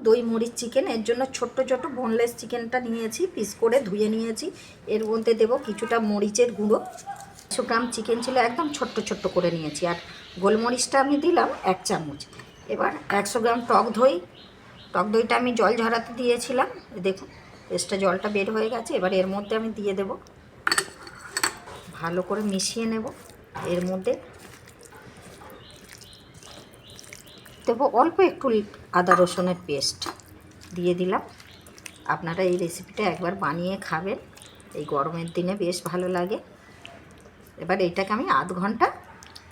দই মরিচ চিকেন। এর জন্য ছোট্ট ছোট বোনলেস চিকেনটা নিয়েছি, পিস করে ধুয়ে নিয়েছি। এর মধ্যে দেবো কিছুটা মরিচের গুঁড়ো। 100 গ্রাম চিকেন ছিল, একদম ছোট্ট ছোট্ট করে নিয়েছি। আর গোলমরিচটা আমি দিলাম 1 চামচ। এবার 100 গ্রাম টক দইটা আমি জল ঝরাতে দিয়েছিলাম, দেখুন এক্সট্রা জলটা বের হয়ে গেছে। এবার এর মধ্যে আমি দিয়ে দেব, ভালো করে মিশিয়ে নেব। এর মধ্যে দেবো অল্প একটু আদা রসুনের পেস্ট দিয়ে দিলাম। আপনারা এই রেসিপিটা একবার বানিয়ে খাবেন, এই গরমের দিনে বেশ ভালো লাগে। এবার এইটাকে আমি আধ ঘন্টা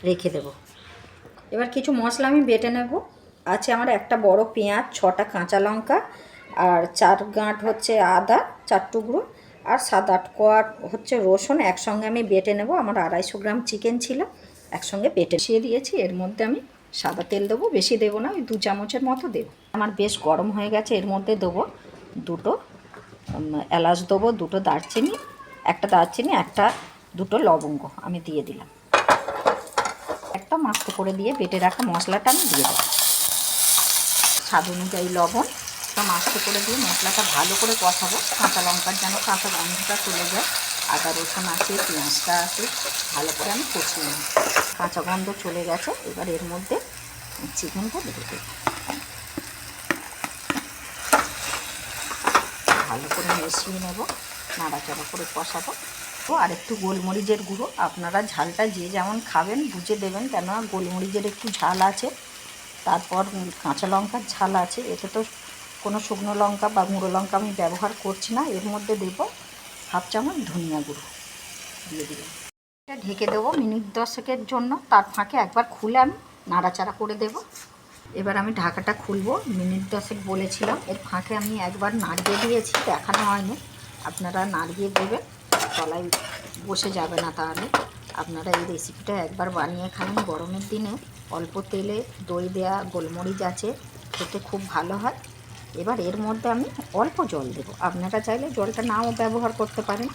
রেখে দেব। এবার কিছু মশলা আমি বেটে নেব। আছে আমার একটা বড় পেঁয়াজ, 6টা কাঁচা লঙ্কা, আর 4 গাঁট হচ্ছে আদা 4 টুকরো, আর 7-8 কোয়া হচ্ছে রসুন একসঙ্গে আমি বেটে নেব। আমার 250 গ্রাম চিকেন ছিল, একসঙ্গে বেটে মিশিয়ে দিয়েছি। এর মধ্যে আমি সাদা তেল দেবো, বেশি দেবো না, ওই 2 চামচের মতো দেবো। আমার বেশ গরম হয়ে গেছে। এর মধ্যে দেবো 2টো এলাচ, দেবো 2টো দারচিনি, একটা দারচিনি, দুটো লবঙ্গ আমি দিয়ে দিলাম। একটা মাস্ত করে দিয়ে বেটে রাখা মশলাটা আমি দিয়ে দেবো। স্বাদ অনুযায়ী লবণ, একটা মাস্ত করে দিয়ে মশলাটা ভালো করে কষাবো। কাঁচা লঙ্কার যেন কাঁচা গন্ধটা চলে যায়, আদা রসুন আছে, পেঁয়াজটা আছে, ভালো করে আমি কষিয়ে নিই। কাঁচা গন্ধ চলে গেছে। এবার এর মধ্যে চিকেনটা দিয়ে দেবো, ভালো করে মিশিয়ে নেব, নাড়াচাড়া করে কষাবো। আর একটু গোলমরিচের গুঁড়ো, আপনারা ঝালটা যে যেমন খাবেন বুঝে দেবেন, কেননা গোলমরিচের একটু ঝাল আছে, তারপর কাঁচা লঙ্কার ঝাল আছে। এতে তো কোনো শুকনো লঙ্কা বা গুঁড়ো লঙ্কা আমি ব্যবহার করছি না। এর মধ্যে দেবো 1/2 চামচ ধনিয়া গুঁড়ো দিয়ে দিলাম। এটা ঢেকে দেবো মিনিট 10-এর জন্য। তার ফাঁকে একবার খুলে আমি নাড়াচাড়া করে দেবো। এবার আমি ঢাকাটা খুলবো, মিনিট 10 বলেছিলাম। এর ফাঁকে আমি একবার নাড়িয়ে দিয়েছি, দেখানো হয়নি, আপনারা নাড়িয়ে দেবেন, তলায় বসে যাবে না। তাহলে আপনারা এই রেসিপিটা একবার বানিয়ে খাবেন গরমের দিনে। অল্প তেলে দই দেয়া, গোলমরিচ আছে, খেতে খুব ভালো হয়। এবার এর মধ্যে আমি অল্প জল দেবো, আপনারা চাইলে জলটা নাও ব্যবহার করতে পারেন,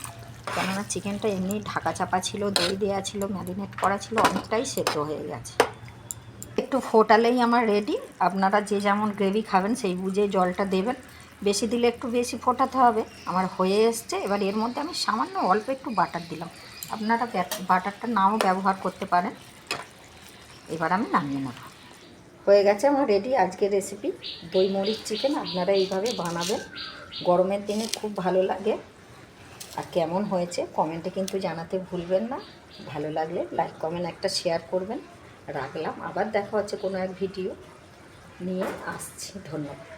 কেননা চিকেনটা এমনি ঢাকা চাপা ছিল, দই দেওয়া ছিল, ম্যারিনেট করা ছিল, অনেকটাই সেদ্ধ হয়ে গেছে। একটু ফোটালেই আমার রেডি। আপনারা যে যেমন গ্রেভি খাবেন সেই বুঝে জলটা দেবেন, বেশি দিলে একটু বেশি ফোটাতে হবে। আমার হয়ে এসছে। এবার এর মধ্যে আমি সামান্য অল্প একটু বাটার দিলাম, আপনারা বাটারটা নাও ব্যবহার করতে পারেন। এবার আমি নামিয়ে নেব। হয়ে গেছে আমার রেডি আজকের রেসিপি দই মরিচ চিকেন। আপনারা এইভাবে বানাবেন, গরমের দিনে খুব ভালো লাগে। আর কেমন হয়েছে কমেন্টে কিন্তু জানাতে ভুলবেন না। ভালো লাগলে লাইক কমেন্ট একটা শেয়ার করবেন। রাখলাম, আবার দেখা হচ্ছে কোনো এক ভিডিও নিয়ে আসছি। ধন্যবাদ।